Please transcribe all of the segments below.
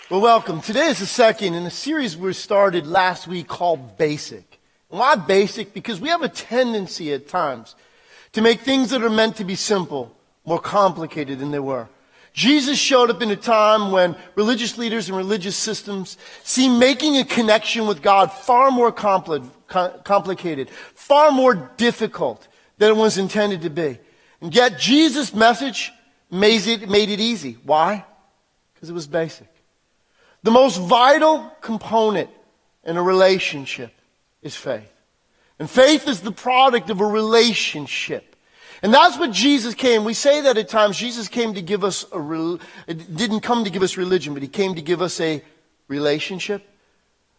Well, welcome. Today is the second in a series we started last week called Basic. Why basic? Because we have a tendency at times to make things that are meant to be simple more complicated than they were. Jesus showed up in a time when religious leaders and religious systems seemed making a connection with God far more complicated, far more difficult than it was intended to be. And yet Jesus' message made it easy. Why? Because it was basic. The most vital component in a relationship is faith. And faith is the product of a relationship. And that's what Jesus came. We say that at times Jesus came to give us didn't come to give us religion, but he came to give us a relationship.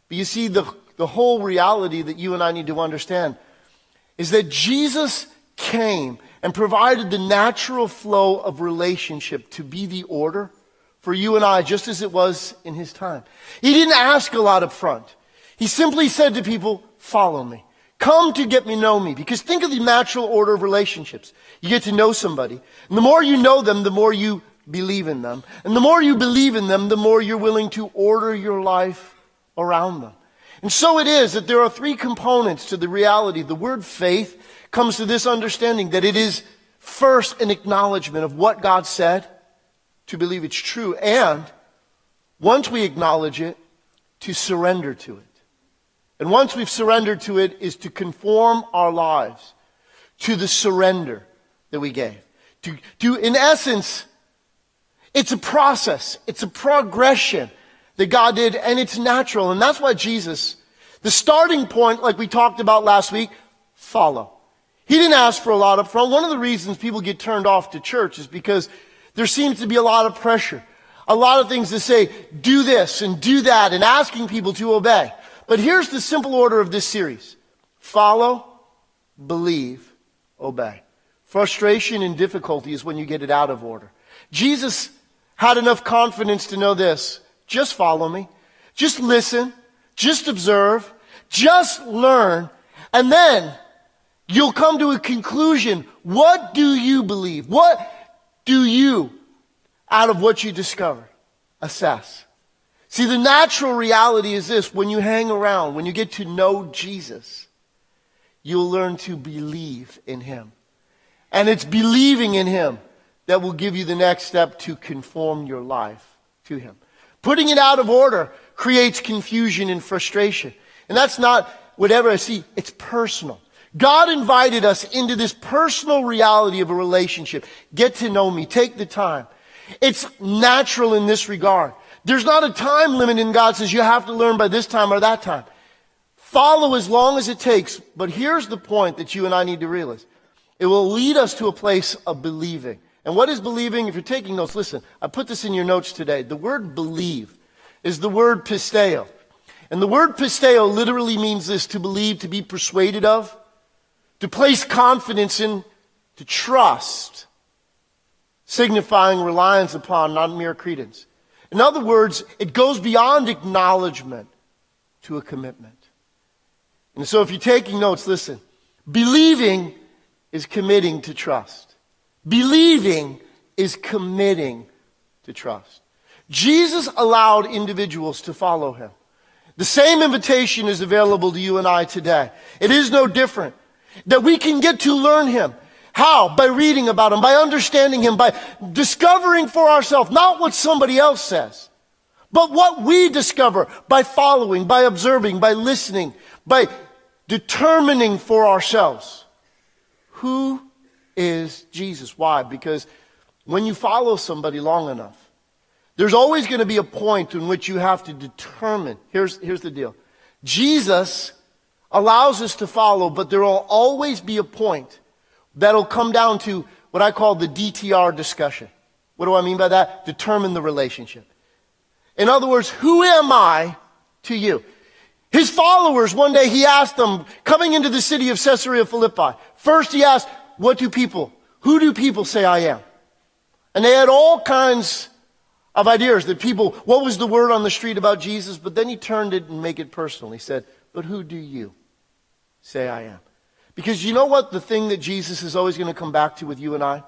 But you see, the whole reality that you and I need to understand is that Jesus came and provided the natural flow of relationship to be the order for you and I, just as it was in his time. He didn't ask a lot up front. He simply said to people, follow me. Come to get me know me. Because think of the natural order of relationships. You get to know somebody. And the more you know them, the more you believe in them. And the more you believe in them, the more you're willing to order your life around them. And so it is that there are three components to the reality. The word faith comes to this understanding that it is first an acknowledgement of what God said, to believe it's true, and once we acknowledge it, to surrender to it. And once we've surrendered to it, is to conform our lives to the surrender that we gave. To in essence, it's a process, it's a progression that God did, and it's natural. And that's why Jesus, the starting point, like we talked about last week, follow. He didn't ask for a lot up front. One of the reasons people get turned off to church is because there seems to be a lot of pressure, a lot of things to say, do this and do that, and asking people to obey. But here's the simple order of this series. Follow, believe, obey. Frustration and difficulty is when you get it out of order. Jesus had enough confidence to know this. Just follow me. Just listen. Just observe. Just learn. And then you'll come to a conclusion. What do you believe? What do you, out of what you discover, assess? See, the natural reality is this. When you hang around, when you get to know Jesus, you'll learn to believe in him. And it's believing in him that will give you the next step to conform your life to him. Putting it out of order creates confusion and frustration. And that's not whatever I see. It's personal. God invited us into this personal reality of a relationship. Get to know me. Take the time. It's natural in this regard. There's not a time limit in God says you have to learn by this time or that time. Follow as long as it takes. But here's the point that you and I need to realize. It will lead us to a place of believing. And what is believing? If you're taking notes, listen, I put this in your notes today. The word believe is the word pisteo. And the word pisteo literally means this: to believe, to be persuaded of, to place confidence in, to trust, signifying reliance upon, not mere credence. In other words, it goes beyond acknowledgement to a commitment. And so if you're taking notes, listen. Believing is committing to trust. Believing is committing to trust. Jesus allowed individuals to follow him. The same invitation is available to you and I today. It is no different. That we can get to learn him. How? By reading about him, by understanding him, by discovering for ourselves, not what somebody else says, but what we discover by following, by observing, by listening, by determining for ourselves. Who is Jesus? Why? Because when you follow somebody long enough, there's always going to be a point in which you have to determine. Here's the deal. Jesus allows us to follow, but there will always be a point that'll come down to what I call the DTR discussion. What do I mean by that? Determine the relationship. In other words, who am I to you? His followers, one day he asked them, coming into the city of Caesarea Philippi, first he asked, who do people say I am? And they had all kinds of ideas that people, what was the word on the street about Jesus? But then he turned it and made it personal. He said, but who do you say I am? Because you know what the thing that Jesus is always going to come back to with you and I?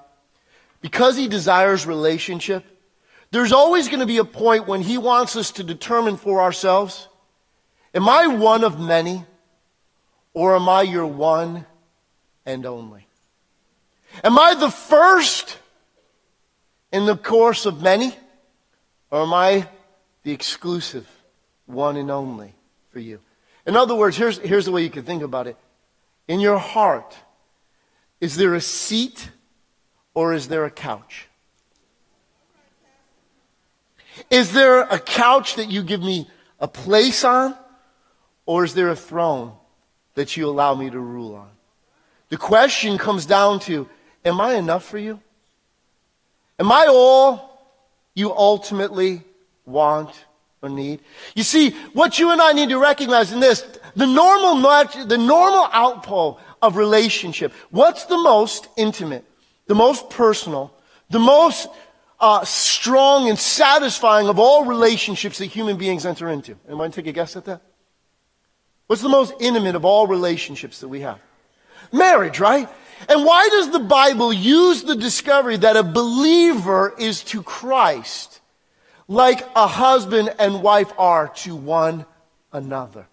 Because he desires relationship, there's always going to be a point when he wants us to determine for ourselves, am I one of many, or am I your one and only? Am I the first in the course of many, or am I the exclusive one and only for you? In other words, here's the way you can think about it. In your heart, is there a seat or is there a couch? Is there a couch that you give me a place on, or is there a throne that you allow me to rule on? The question comes down to, am I enough for you? Am I all you ultimately want or need? You see, what you and I need to recognize in this, the normal outflow of relationship, what's the most intimate, the most personal, the most strong and satisfying of all relationships that human beings enter into? Anyone take a guess at that? What's the most intimate of all relationships that we have? Marriage, right? And why does the Bible use the discovery that a believer is to Christ like a husband and wife are to one another?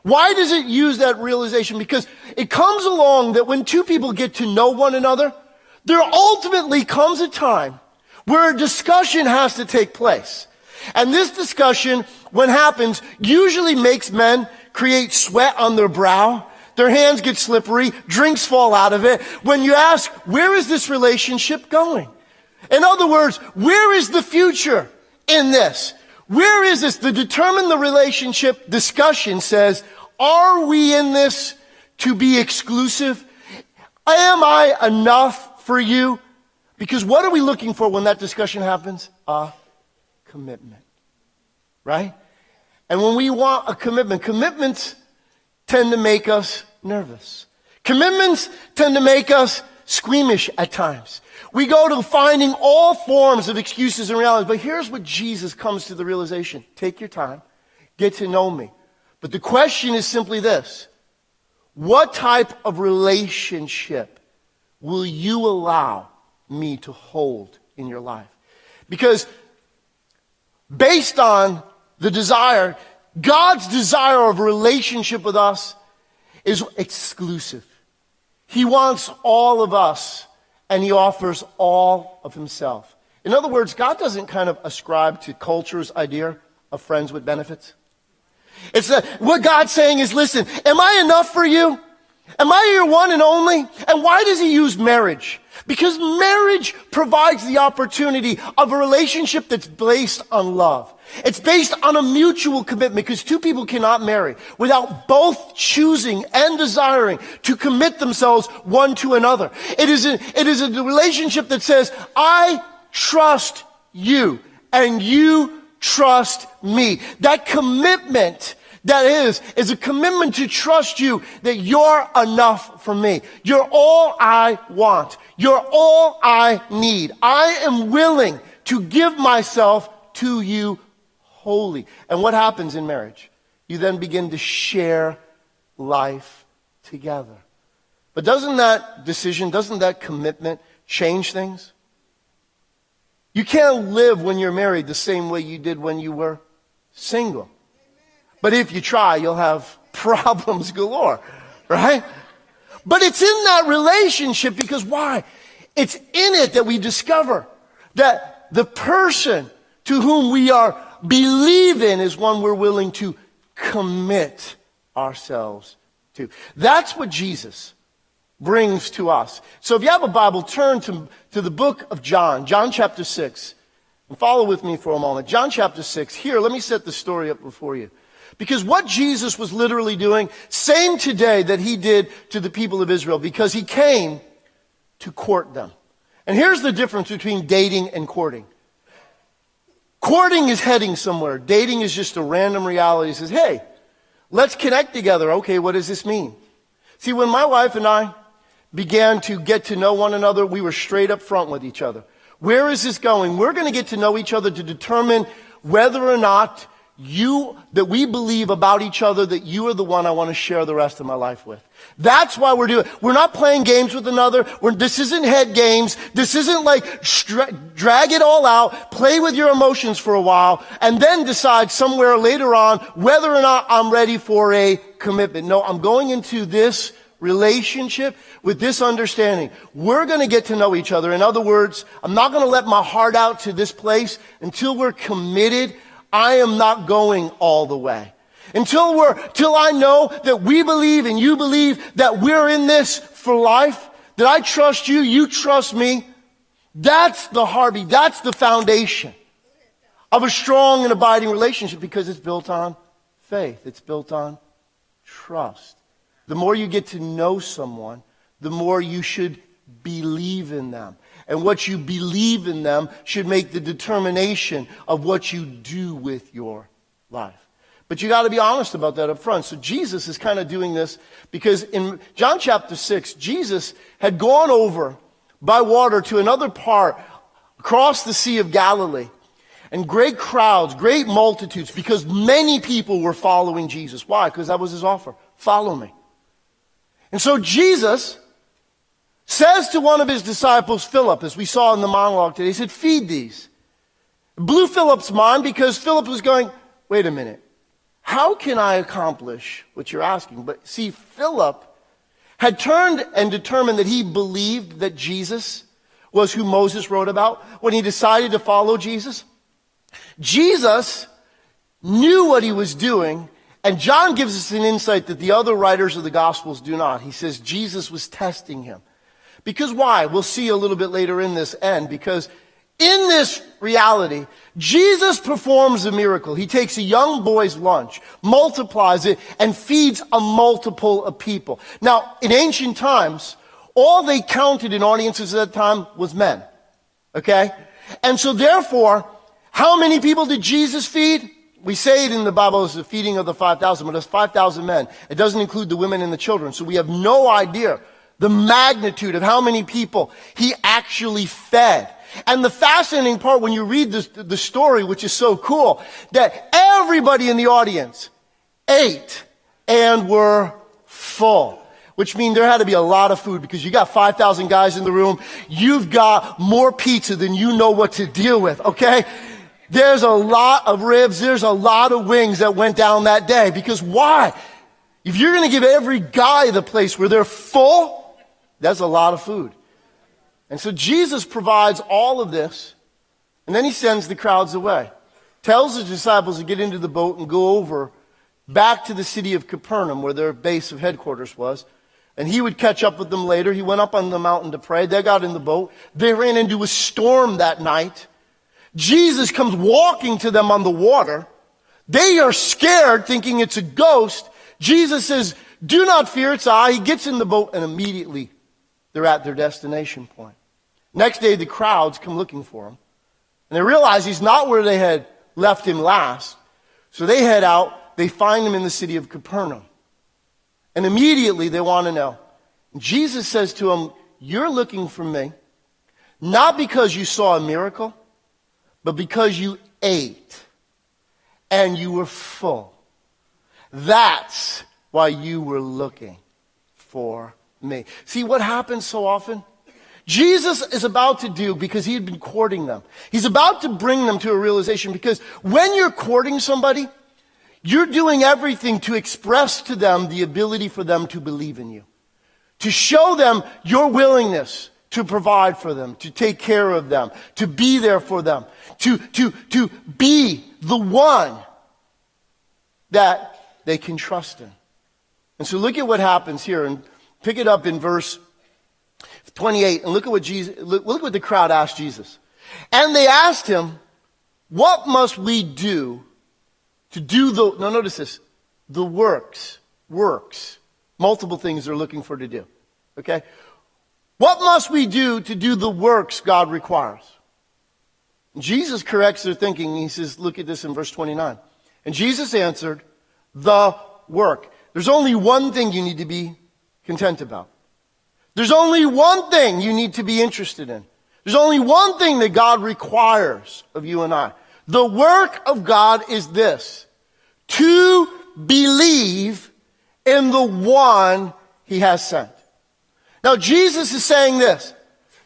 Why does it use that realization? Because it comes along that when two people get to know one another, there ultimately comes a time where a discussion has to take place. And this discussion, when happens, usually makes men create sweat on their brow. Their hands get slippery, drinks fall out of it. When you ask, where is this relationship going? In other words, where is the future in this? Where is this? The determine the relationship discussion says, are we in this to be exclusive? Am I enough for you? Because what are we looking for when that discussion happens? A commitment. Right? And when we want a commitment, commitments tend to make us nervous. Commitments tend to make us squeamish at times. We go to finding all forms of excuses and realities. But here's what Jesus comes to the realization. Take your time. Get to know me. But the question is simply this. What type of relationship will you allow me to hold in your life? Because based on the desire, God's desire of a relationship with us is exclusive. He wants all of us, and he offers all of himself. In other words, God doesn't kind of ascribe to culture's idea of friends with benefits. What God's saying is, listen, am I enough for you? Am I your one and only? And why does he use marriage? Because marriage provides the opportunity of a relationship that's based on love. It's based on a mutual commitment, because two people cannot marry without both choosing and desiring to commit themselves one to another. It is a relationship that says, I trust you and you trust me. That commitment, that is a commitment to trust you that you're enough for me. You're all I want. You're all I need. I am willing to give myself to you wholly. And what happens in marriage? You then begin to share life together. But doesn't that decision, doesn't that commitment change things? You can't live when you're married the same way you did when you were single. But if you try, you'll have problems galore, right? But it's in that relationship, because why? It's in it that we discover that the person to whom we are believing is one we're willing to commit ourselves to. That's what Jesus brings to us. So if you have a Bible, turn to the book of John chapter 6, and follow with me for a moment. John chapter 6. Here, let me set the story up before you. Because what Jesus was literally doing, same today that he did to the people of Israel, because he came to court them. And here's the difference between dating and courting. Courting is heading somewhere. Dating is just a random reality. It says, hey, let's connect together. Okay, what does this mean? See, when my wife and I began to get to know one another, we were straight up front with each other. Where is this going? We're going to get to know each other to determine whether or not that we believe about each other that you are the one I want to share the rest of my life with. That's why we're doing it. We're not playing games with another. This isn't head games. This isn't like drag it all out, play with your emotions for a while, and then decide somewhere later on whether or not I'm ready for a commitment. No, I'm going into this relationship with this understanding. We're going to get to know each other. In other words, I'm not going to let my heart out to this place until we're committed. I am not going all the way. Till I know that we believe and you believe that we're in this for life, that I trust you, you trust me. That's the heartbeat. That's the foundation of a strong and abiding relationship, because it's built on faith. It's built on trust. The more you get to know someone, the more you should believe in them. And what you believe in them should make the determination of what you do with your life. But you got to be honest about that up front. So Jesus is kind of doing this because in John chapter 6, Jesus had gone over by water to another part across the Sea of Galilee. And great crowds, great multitudes, because many people were following Jesus. Why? Because that was his offer. Follow me. And so Jesus says to one of his disciples, Philip, as we saw in the monologue today, he said, feed these. It blew Philip's mind because Philip was going, wait a minute. How can I accomplish what you're asking? But see, Philip had turned and determined that he believed that Jesus was who Moses wrote about when he decided to follow Jesus. Jesus knew what he was doing, and John gives us an insight that the other writers of the Gospels do not. He says Jesus was testing him. Because why? We'll see a little bit later in this end, because in this reality, Jesus performs a miracle. He takes a young boy's lunch, multiplies it, and feeds a multiple of people. Now, in ancient times, all they counted in audiences at that time was men. Okay? And so therefore, how many people did Jesus feed? We say it in the Bible as the feeding of the 5,000, but it's 5,000 men. It doesn't include the women and the children. So we have no idea the magnitude of how many people he actually fed. And the fascinating part when you read the story, which is so cool, that everybody in the audience ate and were full. Which means there had to be a lot of food, because you got 5,000 guys in the room. You've got more pizza than you know what to deal with, okay? There's a lot of ribs. There's a lot of wings that went down that day. Because why? If you're going to give every guy the place where they're full, that's a lot of food. And so Jesus provides all of this, and then he sends the crowds away. Tells his disciples to get into the boat and go over back to the city of Capernaum, where their base of headquarters was. And he would catch up with them later. He went up on the mountain to pray. They got in the boat. They ran into a storm that night. Jesus comes walking to them on the water. They are scared, thinking it's a ghost. Jesus says, do not fear, it's I. He gets in the boat, and immediately they're at their destination point. Next day, the crowds come looking for him. And they realize he's not where they had left him last. So they head out. They find him in the city of Capernaum. And immediately they want to know. And Jesus says to them, you're looking for me, not because you saw a miracle, but because you ate and you were full. That's why you were looking for me. See what happens so often? Jesus is about to do, because he had been courting them. He's about to bring them to a realization, because when you're courting somebody, you're doing everything to express to them the ability for them to believe in you. To show them your willingness to provide for them, to take care of them, to be there for them, to be the one that they can trust in. And so look at what happens here, and pick it up in verse 28, and look at what the crowd asked Jesus. And they asked him, what must we do to do notice this, the works, multiple things they're looking for to do, okay? What must we do to do the works God requires? And Jesus corrects their thinking. He says, look at this in verse 29. And Jesus answered, the work. There's only one thing you need to be content about. There's only one thing you need to be interested in. There's only one thing that God requires of you and I. The work of God is this, to believe in the one he has sent. Now Jesus is saying this.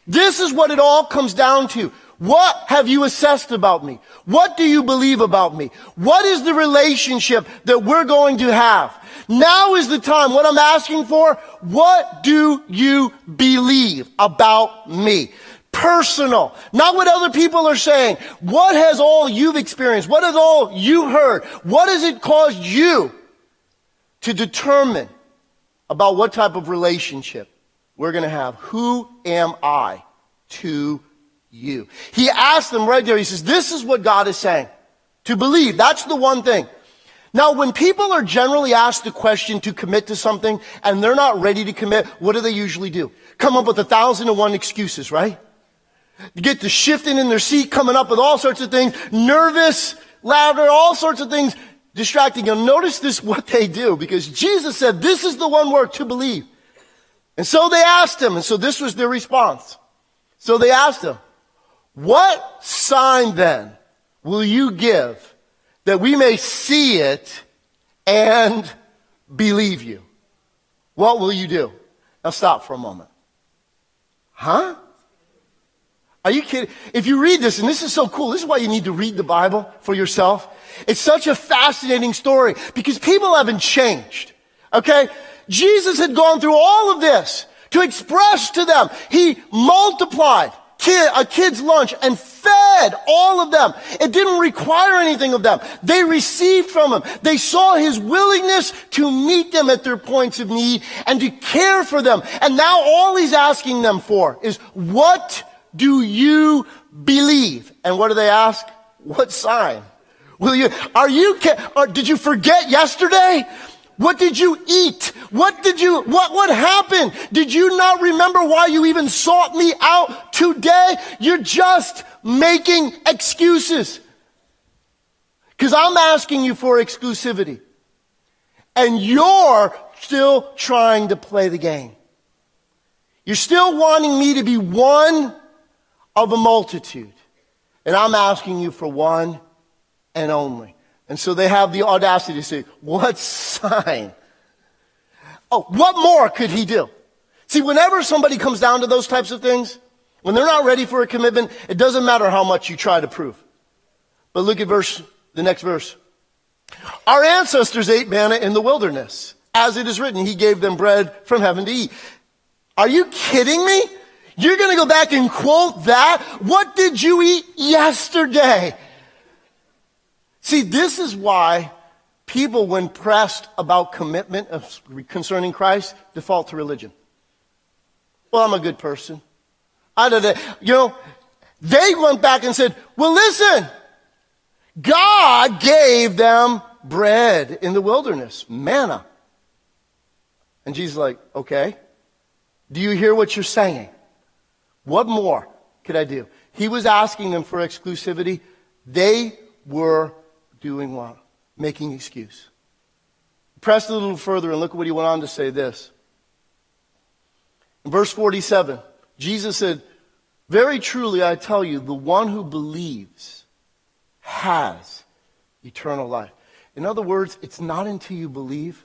This is what it all comes down to. What have you assessed about me? What do you believe about me? What is the relationship that we're going to have? Now is the time. What I'm asking for, what do you believe about me? Personal. Not what other people are saying. What has all you've experienced? What has all you heard? What has it caused you to determine about what type of relationship we're going to have? Who am I to you? He asked them right there. He says, this is what God is saying. To believe. That's the one thing. Now, when people are generally asked the question to commit to something and they're not ready to commit, what do they usually do? Come up with 1,001 excuses, right? Get to shifting in their seat, coming up with all sorts of things, nervous, louder, all sorts of things, distracting. You'll notice this, what they do, because Jesus said, this is the one word, to believe. And so they asked him, and so this was their response. So they asked him, what sign then will you give that we may see it and believe you? What will you do? Now stop for a moment. Huh? Are you kidding? If you read this, and this is so cool, this is why you need to read the Bible for yourself. It's such a fascinating story because people haven't changed. Okay? Jesus had gone through all of this to express to them. He multiplied a kid's lunch and fed all of them. It didn't require anything of them. They received from him. They saw his willingness to meet them at their points of need and to care for them. And now all he's asking them for is, what do you believe? And what do they ask? What sign will you? Did you forget yesterday? What did you eat? What happened? Did you not remember why you even sought me out today? You're just making excuses. Because I'm asking you for exclusivity. And you're still trying to play the game. You're still wanting me to be one of a multitude. And I'm asking you for one and only. And so they have the audacity to say, what sign? Oh, what more could he do? See, whenever somebody comes down to those types of things, when they're not ready for a commitment, it doesn't matter how much you try to prove. But look at the next verse. Our ancestors ate manna in the wilderness. As it is written, he gave them bread from heaven to eat. Are you kidding me? You're going to go back and quote that? What did you eat yesterday? See, this is why people, when pressed about commitment concerning Christ, default to religion. Well, I'm a good person. They went back and said, well, listen, God gave them bread in the wilderness, manna. And Jesus is like, okay, do you hear what you're saying? What more could I do? He was asking them for exclusivity. They were doing what? Making excuse. Press a little further and look at what he went on to say this. In verse 47, Jesus said, very truly I tell you, the one who believes has eternal life. In other words, it's not until you believe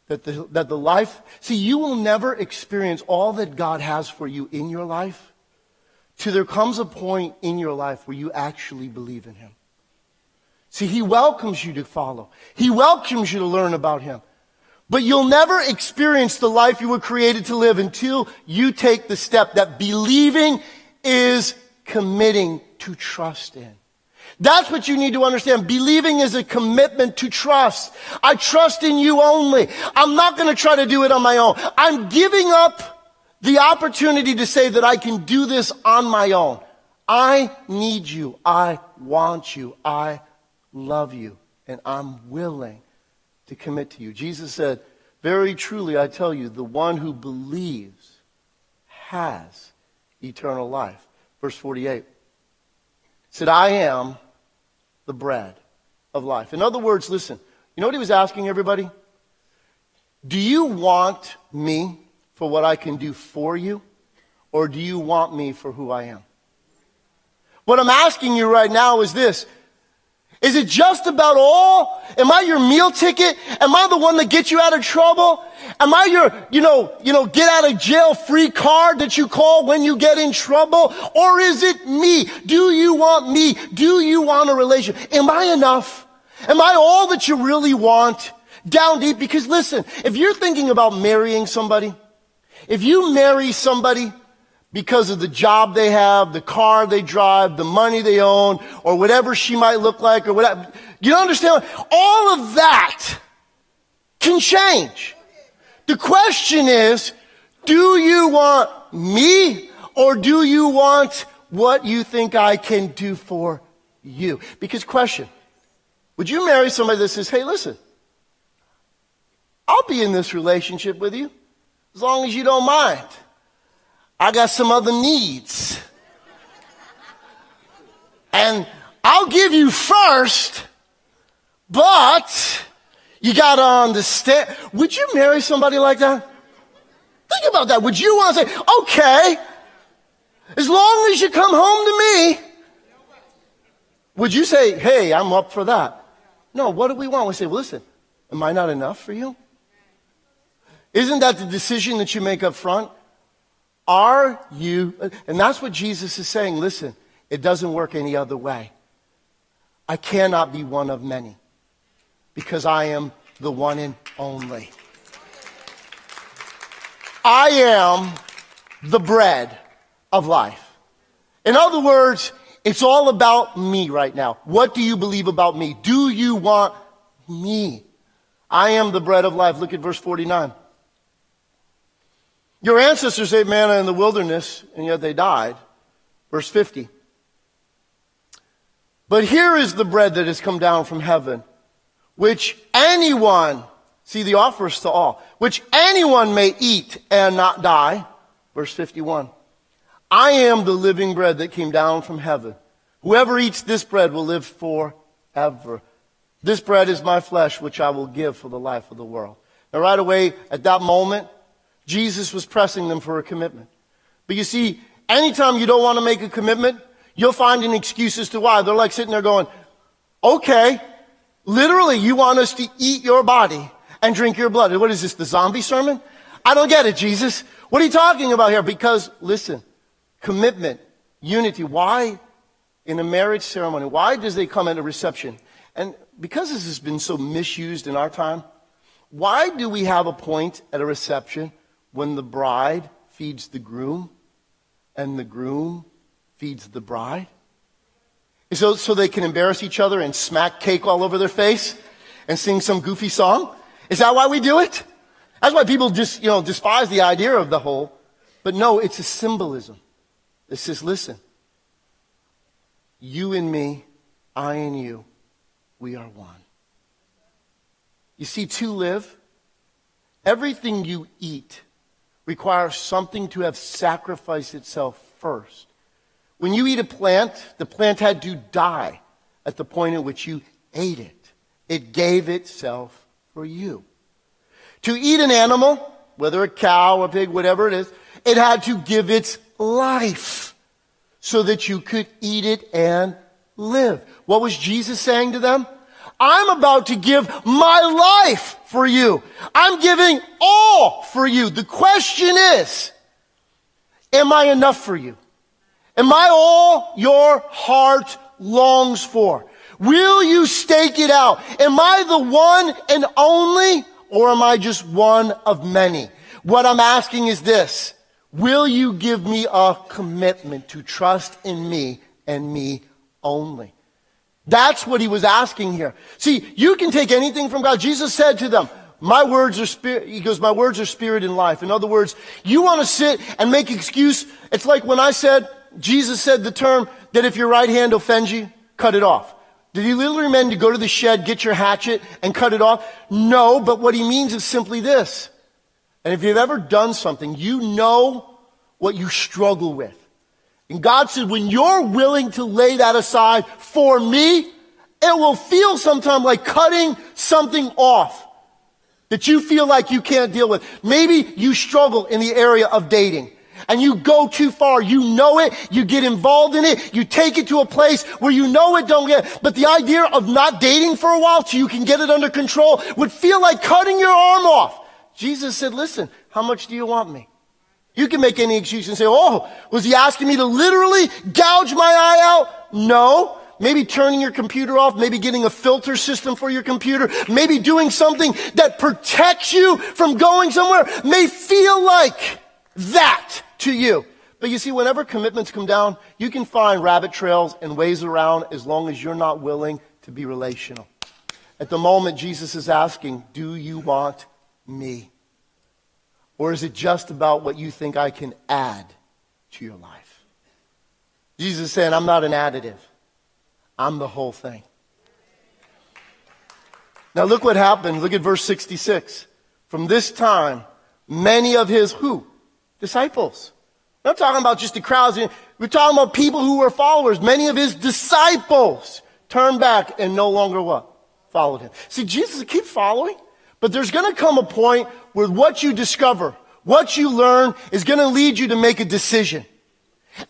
that the life, see, you will never experience all that God has for you in your life till there comes a point in your life where you actually believe in him. See, he welcomes you to follow. He welcomes you to learn about him. But you'll never experience the life you were created to live until you take the step that believing is committing to trust in. That's what you need to understand. Believing is a commitment to trust. I trust in you only. I'm not going to try to do it on my own. I'm giving up the opportunity to say that I can do this on my own. I need you. I want you. I love you. And I'm willing to commit to you. Jesus said, very truly, I tell you, the one who believes has eternal life. Verse 48. Said, I am the bread of life. In other words, listen, you know what he was asking everybody? Do you want me for what I can do for you? Or do you want me for who I am? What I'm asking you right now is this. Is it just about all? Am I your meal ticket? Am I the one that gets you out of trouble? Am I your, get out of jail free card that you call when you get in trouble? Or is it me? Do you want me? Do you want a relationship? Am I enough? Am I all that you really want? Down deep? Because listen, if you're thinking about marrying somebody, if you marry somebody because of the job they have, the car they drive, the money they own, or whatever she might look like, or whatever. You understand? All of that can change. The question is, do you want me, or do you want what you think I can do for you? Because question, would you marry somebody that says, hey, listen, I'll be in this relationship with you as long as you don't mind. I got some other needs. And I'll give you first, but you got to understand. Would you marry somebody like that? Think about that. Would you want to say, okay, as long as you come home to me, would you say, hey, I'm up for that? No, what do we want? We say, well, listen, am I not enough for you? Isn't that the decision that you make up front? Are you, and that's what Jesus is saying, listen, it doesn't work any other way. I cannot be one of many because I am the one and only. I am the bread of life. In other words, it's all about me right now. What do you believe about me? Do you want me? I am the bread of life. Look at verse 49. Your ancestors ate manna in the wilderness, and yet they died. Verse 50. But here is the bread that has come down from heaven, which anyone, see the offer is to all, which anyone may eat and not die. Verse 51. I am the living bread that came down from heaven. Whoever eats this bread will live forever. This bread is my flesh, which I will give for the life of the world. Now right away, at that moment, Jesus was pressing them for a commitment. But you see, anytime you don't want to make a commitment, you'll find an excuse as to why. They're like sitting there going, okay, literally you want us to eat your body and drink your blood. What is this, the zombie sermon? I don't get it, Jesus. What are you talking about here? Because, listen, commitment, unity. Why in a marriage ceremony, why does they come at a reception? And because this has been so misused in our time, why do we have a point at a reception when the bride feeds the groom and the groom feeds the bride? So they can embarrass each other and smack cake all over their face and sing some goofy song? Is that why we do it? That's why people just, despise the idea of the whole. But no, it's a symbolism. It says, listen, you and me, I and you, we are one. You see, to live, everything you eat requires something to have sacrificed itself first. When you eat a plant, the plant had to die at the point at which you ate it. It gave itself for you. To eat an animal, whether a cow, a pig, whatever it is, it had to give its life so that you could eat it and live. What was Jesus saying to them? I'm about to give my life for you. I'm giving all for you. The question is, am I enough for you? Am I all your heart longs for? Will you stake it out? Am I the one and only, or am I just one of many? What I'm asking is this. Will you give me a commitment to trust in me and me only? That's what he was asking here. See, you can take anything from God. Jesus said to them, my words are spirit. He goes, my words are spirit and life. In other words, you want to sit and make excuse. It's like when Jesus said the term that if your right hand offends you, cut it off. Did he literally mean to go to the shed, get your hatchet, and cut it off? No, but what he means is simply this. And if you've ever done something, you know what you struggle with. And God said, when you're willing to lay that aside for me, it will feel sometimes like cutting something off that you feel like you can't deal with. Maybe you struggle in the area of dating. and you go too far. You know it, you get involved in it, you take it to a place where you know it don't get, but the idea of not dating for a while so you can get it under control would feel like cutting your arm off. Jesus said, listen, how much do you want me? You can make any excuse and say, oh, was he asking me to literally gouge my eye out? No. Maybe turning your computer off, maybe getting a filter system for your computer, maybe doing something that protects you from going somewhere may feel like that to you. But you see, whenever commitments come down, you can find rabbit trails and ways around as long as you're not willing to be relational. At the moment, Jesus is asking, do you want me? Or is it just about what you think I can add to your life? Jesus is saying, I'm not an additive. I'm the whole thing. Now look what happened. Look at verse 66. From this time, many of his who? Disciples. We're not talking about just the crowds. We're talking about people who were followers. Many of his disciples turned back and no longer what? Followed him. See, Jesus keeps following, but there's going to come a point where what you discover, what you learn is going to lead you to make a decision.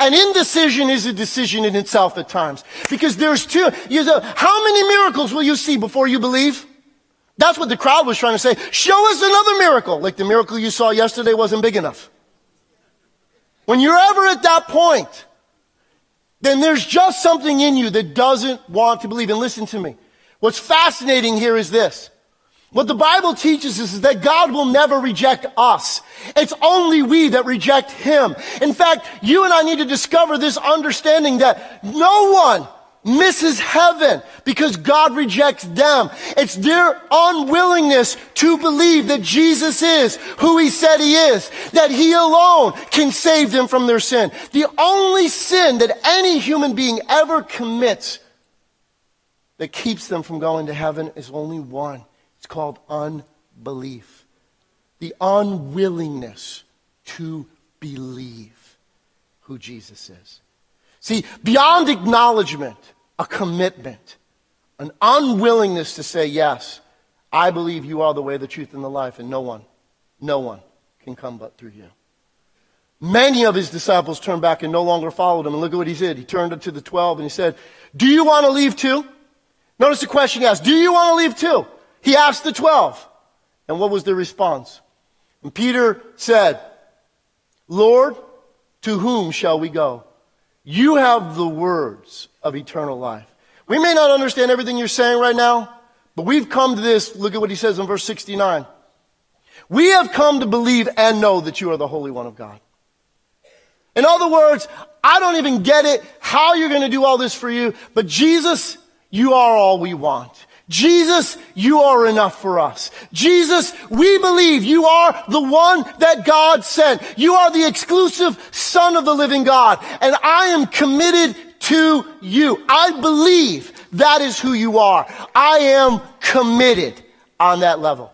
And indecision is a decision in itself at times. Because there's two. How many miracles will you see before you believe? That's what the crowd was trying to say. Show us another miracle. Like the miracle you saw yesterday wasn't big enough. When you're ever at that point, then there's just something in you that doesn't want to believe. And listen to me. What's fascinating here is this. What the Bible teaches us is that God will never reject us. It's only we that reject him. In fact, you and I need to discover this understanding that no one misses heaven because God rejects them. It's their unwillingness to believe that Jesus is who he said he is, that he alone can save them from their sin. The only sin that any human being ever commits that keeps them from going to heaven is only one. It's called unbelief. The unwillingness to believe who Jesus is. See, beyond acknowledgement, a commitment, an unwillingness to say, yes, I believe you are the way, the truth, and the life, and no one can come but through you. Many of his disciples turned back and no longer followed him. And look at what he did. He turned to the 12 and he said, do you want to leave too? Notice the question he asked, do you want to leave too? He asked the 12. And what was their response? And Peter said, Lord, to whom shall we go? You have the words of eternal life. We may not understand everything you're saying right now, but we've come to this. Look at what he says in verse 69. We have come to believe and know that you are the Holy One of God. In other words, I don't even get it how you're going to do all this for you, but Jesus, you are all we want. Jesus, you are enough for us. Jesus, we believe you are the one that God sent. You are the exclusive Son of the living God. And I am committed to you. I believe that is who you are. I am committed on that level.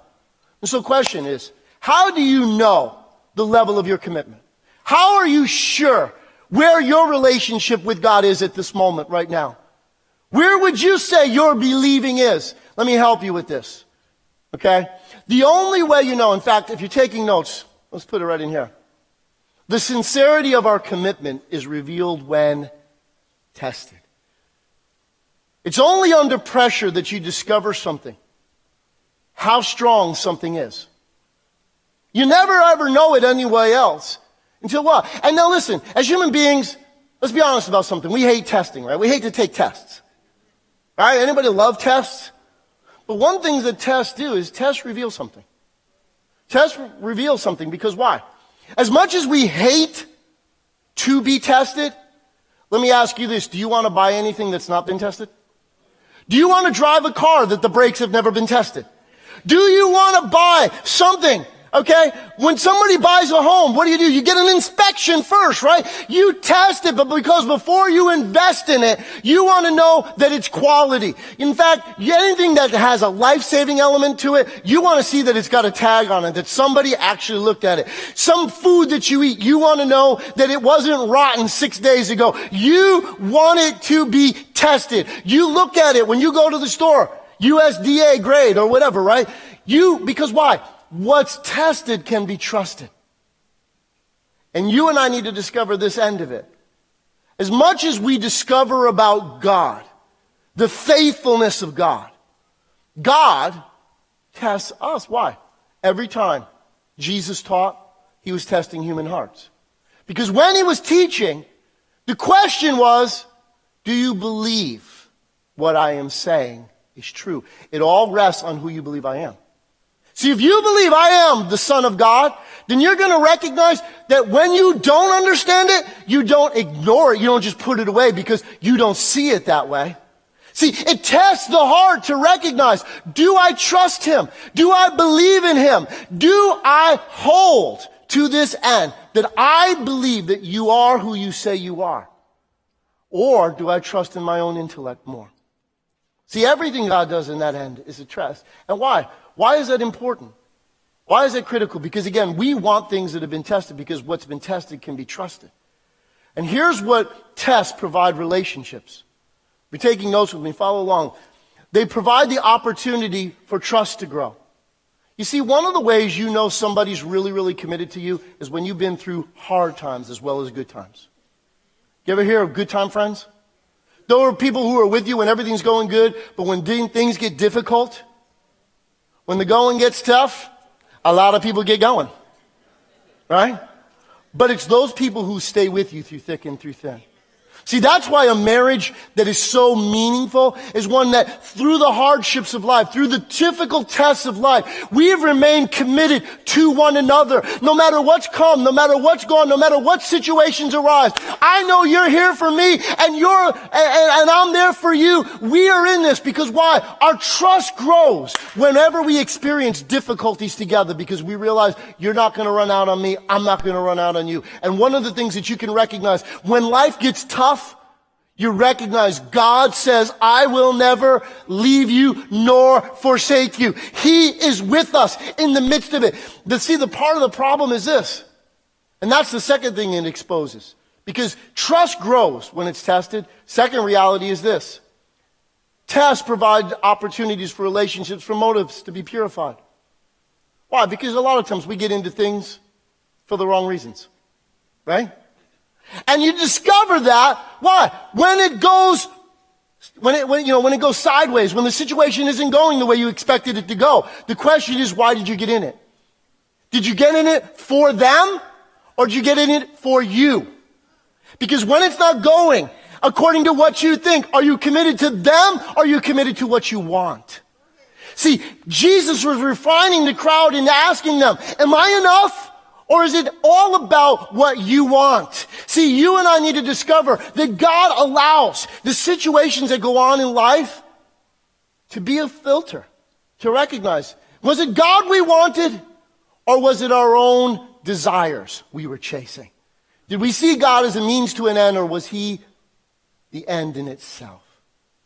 And so the question is, how do you know the level of your commitment? How are you sure where your relationship with God is at this moment right now? Where would you say your believing is? Let me help you with this. Okay? The only way you know, in fact, if you're taking notes, let's put it right in here. The sincerity of our commitment is revealed when tested. It's only under pressure that you discover something. How strong something is. You never ever know it anyway else. Until what? And now listen, as human beings, let's be honest about something. We hate testing, right? We hate to take tests. Right? Anybody love tests? But one thing that tests do is tests reveal something. Tests reveal something because why? As much as we hate to be tested, let me ask you this. Do you want to buy anything that's not been tested? Do you want to drive a car that the brakes have never been tested? Do you want to buy something? Okay? When somebody buys a home, what do? You get an inspection first, right? You test it, but because before you invest in it, you want to know that it's quality. In fact, anything that has a life-saving element to it, you want to see that it's got a tag on it, that somebody actually looked at it. Some food that you eat, you want to know that it wasn't rotten 6 days ago. You want it to be tested. You look at it when you go to the store, USDA grade or whatever, right? Because why? What's tested can be trusted. And you and I need to discover this end of it. As much as we discover about God, the faithfulness of God, God tests us. Why? Every time Jesus taught, he was testing human hearts. Because when he was teaching, the question was, do you believe what I am saying is true? It all rests on who you believe I am. See, if you believe I am the Son of God, then you're going to recognize that when you don't understand it, you don't ignore it. You don't just put it away because you don't see it that way. See, it tests the heart to recognize, do I trust him? Do I believe in him? Do I hold to this end that I believe that you are who you say you are? Or do I trust in my own intellect more? See, everything God does in that end is a test. And why? Why is that important? Why is that critical? Because again, we want things that have been tested because what's been tested can be trusted. And here's what tests provide relationships. If you're taking notes with me, follow along. They provide the opportunity for trust to grow. You see, one of the ways you know somebody's really, really committed to you is when you've been through hard times as well as good times. You ever hear of good time friends? There are people who are with you when everything's going good, but when things get difficult, when the going gets tough, a lot of people get going. Right? But it's those people who stay with you through thick and through thin. See, that's why a marriage that is so meaningful is one that through the hardships of life, through the difficult tests of life, we have remained committed to one another. No matter what's come, no matter what's gone, no matter what situations arise. I know you're here for me and I'm there for you. We are in this because why? Our trust grows whenever we experience difficulties together because we realize you're not going to run out on me. I'm not going to run out on you. And one of the things that you can recognize when life gets tough, you recognize God says, I will never leave you nor forsake you. He is with us in the midst of it. The part of the problem is this. And that's the second thing it exposes. Because trust grows when it's tested. Second reality is this. Tests provide opportunities for relationships, for motives to be purified. Why? Because a lot of times we get into things for the wrong reasons. Right? And you discover that, why? When it goes sideways, when the situation isn't going the way you expected it to go, the question is, why did you get in it? Did you get in it for them, or did you get in it for you? Because when it's not going according to what you think, are you committed to them, or are you committed to what you want? See, Jesus was refining the crowd and asking them, am I enough? Or is it all about what you want? See, you and I need to discover that God allows the situations that go on in life to be a filter, to recognize, was it God we wanted, or was it our own desires we were chasing? Did we see God as a means to an end, or was he the end in itself?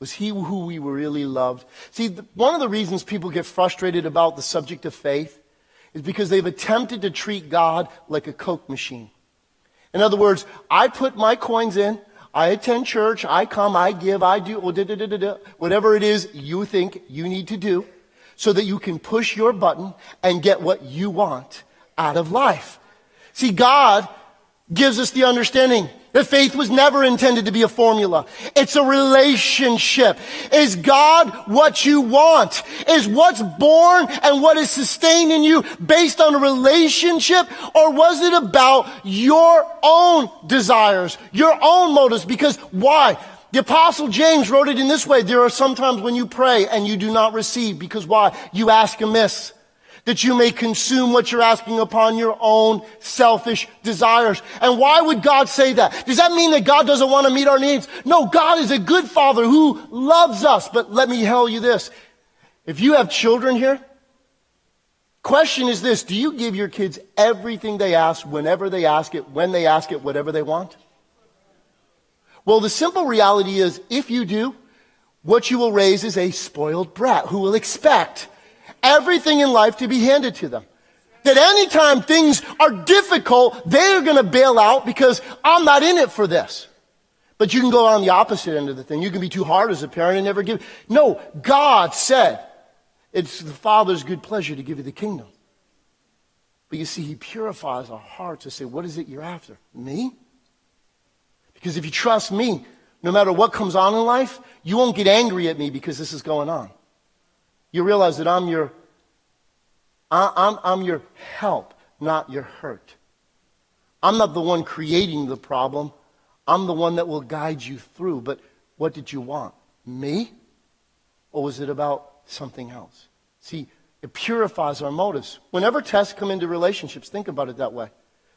Was he who we really loved? See, one of the reasons people get frustrated about the subject of faith is because they've attempted to treat God like a Coke machine. In other words, I put my coins in, I attend church, I come, I give, I do, whatever it is you think you need to do so that you can push your button and get what you want out of life. See, God gives us the understanding that faith was never intended to be a formula. It's a relationship. Is God what you want? Is what's born and what is sustained in you based on a relationship? Or was it about your own desires, your own motives? Because why? The Apostle James wrote it in this way. There are some times when you pray and you do not receive. Because why? You ask amiss, that you may consume what you're asking upon your own selfish desires. And why would God say that? Does that mean that God doesn't want to meet our needs? No, God is a good father who loves us. But let me tell you this. If you have children here, question is this. Do you give your kids everything they ask, whenever they ask it, when they ask it, whatever they want? Well, the simple reality is, if you do, what you will raise is a spoiled brat who will expect everything in life to be handed to them. That anytime things are difficult, they're going to bail out because I'm not in it for this. But you can go on the opposite end of the thing. You can be too hard as a parent and never give. No, God said it's the Father's good pleasure to give you the kingdom. But you see, he purifies our hearts to say, what is it you're after? Me? Because if you trust me, no matter what comes on in life, you won't get angry at me because this is going on. You realize that I'm your help, not your hurt. I'm not the one creating the problem. I'm the one that will guide you through. But what did you want? Me? Or was it about something else? See, it purifies our motives. Whenever tests come into relationships, think about it that way.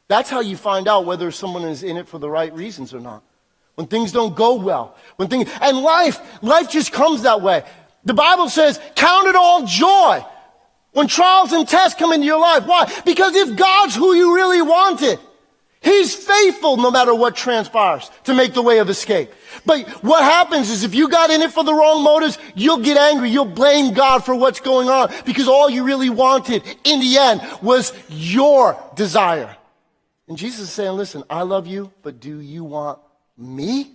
That's how you find out whether someone is in it for the right reasons or not. When things don't go well. And life just comes that way. The Bible says, count it all joy when trials and tests come into your life. Why? Because if God's who you really wanted, He's faithful no matter what transpires to make the way of escape. But what happens is if you got in it for the wrong motives, you'll get angry. You'll blame God for what's going on because all you really wanted in the end was your desire. And Jesus is saying, listen, I love you, but do you want me?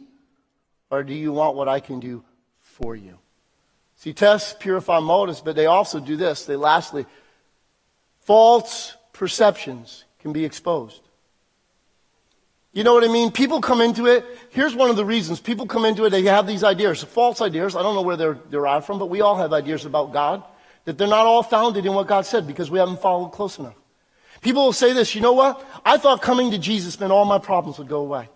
Or do you want what I can do for you? See, tests purify motives, but they also do this. Lastly, false perceptions can be exposed. You know what I mean? People come into it. Here's one of the reasons. People come into it, they have these ideas, false ideas. I don't know where they're derived from, but we all have ideas about God, that they're not all founded in what God said because we haven't followed close enough. People will say this, you know what? I thought coming to Jesus meant all my problems would go away.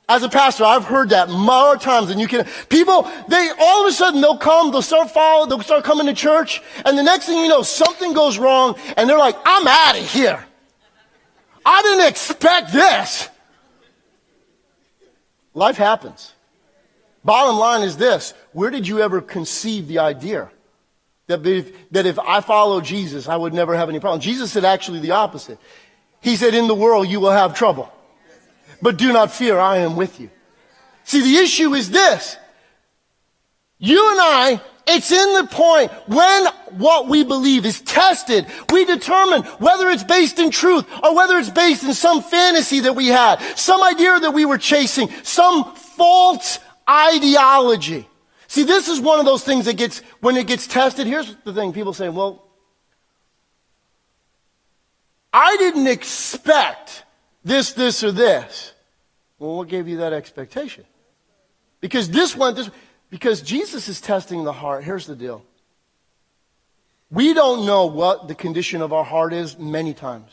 As a pastor, I've heard that more times than you can. People, all of a sudden they'll come, they'll start coming to church, and the next thing you know, something goes wrong, and they're like, I'm out of here. I didn't expect this. Life happens. Bottom line is this. Where did you ever conceive the idea that if I follow Jesus, I would never have any problem? Jesus said actually the opposite. He said, in the world you will have trouble. But do not fear, I am with you. See, the issue is this. You and I, it's in the point when what we believe is tested, we determine whether it's based in truth or whether it's based in some fantasy that we had, some idea that we were chasing, some false ideology. See, this is one of those things that when it gets tested, here's the thing. People say, well, I didn't expect this, or this. Well, what gave you that expectation? Because because Jesus is testing the heart. Here's the deal. We don't know what the condition of our heart is many times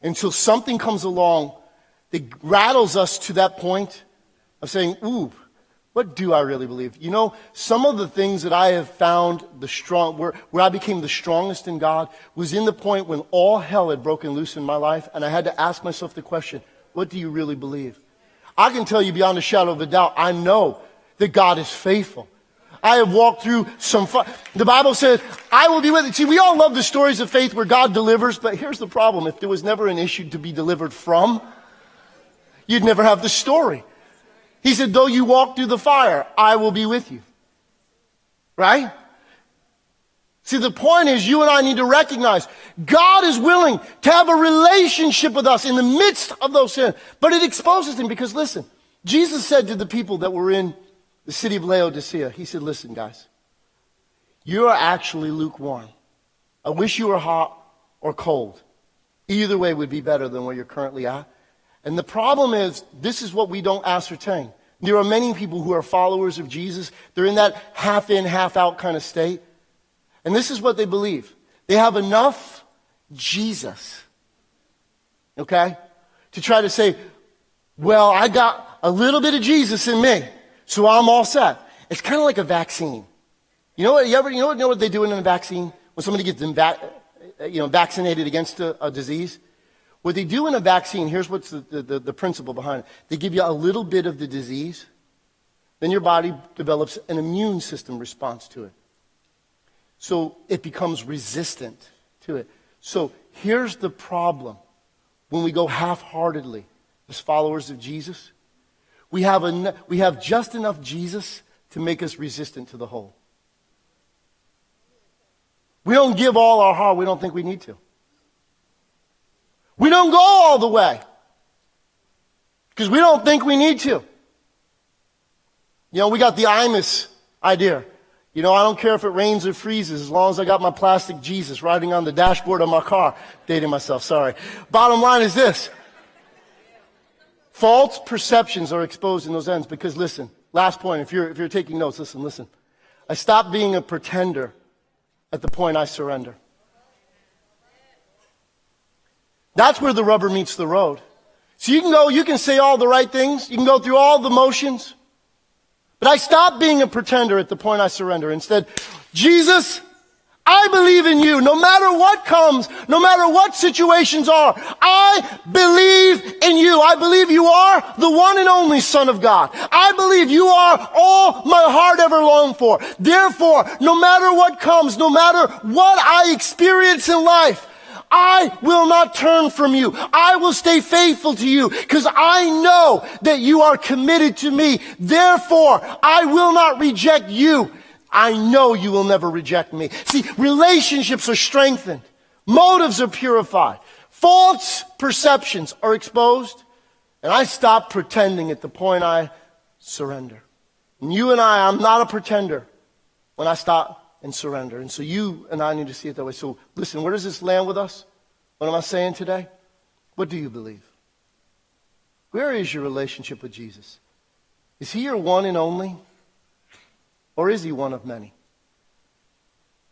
until something comes along that rattles us to that point of saying, ooh, what do I really believe? You know, some of the things that I have found where I became the strongest in God was in the point when all hell had broken loose in my life, and I had to ask myself the question, what do you really believe? I can tell you beyond a shadow of a doubt, I know that God is faithful. I have walked through the Bible says, I will be with you. See, we all love the stories of faith where God delivers, but here's the problem. If there was never an issue to be delivered from, you'd never have the story. He said, though you walk through the fire, I will be with you. Right? See, the point is you and I need to recognize God is willing to have a relationship with us in the midst of those sins. But it exposes him because, listen, Jesus said to the people that were in the city of Laodicea, he said, listen, guys, you are actually lukewarm. I wish you were hot or cold. Either way would be better than where you're currently at. And the problem is, this is what we don't ascertain. There are many people who are followers of Jesus. They're in that half in, half out kind of state. And this is what they believe. They have enough Jesus, okay, to try to say, well, I got a little bit of Jesus in me, so I'm all set. It's kind of like a vaccine. You know what they do in a vaccine? When somebody gets vaccinated against a disease? What they do in a vaccine, here's what's the principle behind it. They give you a little bit of the disease, then your body develops an immune system response to it. So it becomes resistant to it. So here's the problem. When we go half-heartedly as followers of Jesus, we have just enough Jesus to make us resistant to the whole. We don't give all our heart. We don't think we need to. We don't go all the way because we don't think we need to. You know, we got the Imus idea. You know, I don't care if it rains or freezes as long as I got my plastic Jesus riding on the dashboard of my car. Dating myself, sorry. Bottom line is this. False perceptions are exposed in those ends because listen, last point, if you're taking notes, listen. I stopped being a pretender at the point I surrender. That's where the rubber meets the road. So you can say all the right things, you can go through all the motions, but I stopped being a pretender at the point I surrender. Instead, Jesus, I believe in you. No matter what comes, no matter what situations are, I believe in you. I believe you are the one and only Son of God. I believe you are all my heart ever longed for. Therefore, no matter what comes, no matter what I experience in life, I will not turn from you. I will stay faithful to you because I know that you are committed to me. Therefore, I will not reject you. I know you will never reject me. See, relationships are strengthened. Motives are purified. False perceptions are exposed. And I stop pretending at the point I surrender. And you and I'm not a pretender when I stop and surrender. And so you and I need to see it that way. So listen, where does this land with us? What am I saying today? What do you believe? Where is your relationship with Jesus? Is he your one and only? Or is he one of many?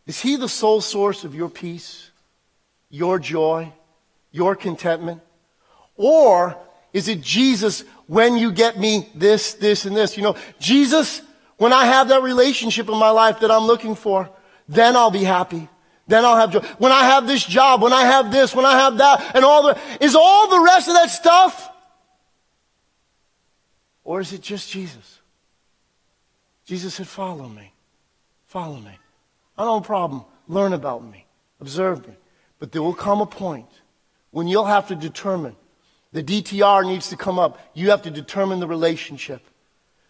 Is he the sole source of your peace, your joy, your contentment? Or is it Jesus when you get me this, this, and this? You know, Jesus, when I have that relationship in my life that I'm looking for, then I'll be happy. Then I'll have joy. When I have this job, when I have this, when I have that, and is all the rest of that stuff? Or is it just Jesus? Jesus said, follow me. Follow me. I don't have a problem. Learn about me. Observe me. But there will come a point when you'll have to determine. The DTR needs to come up. You have to determine the relationship.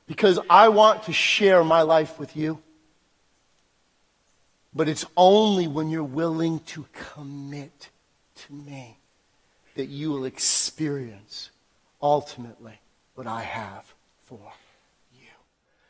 Because I want to share my life with you. But it's only when you're willing to commit to me that you will experience ultimately what I have for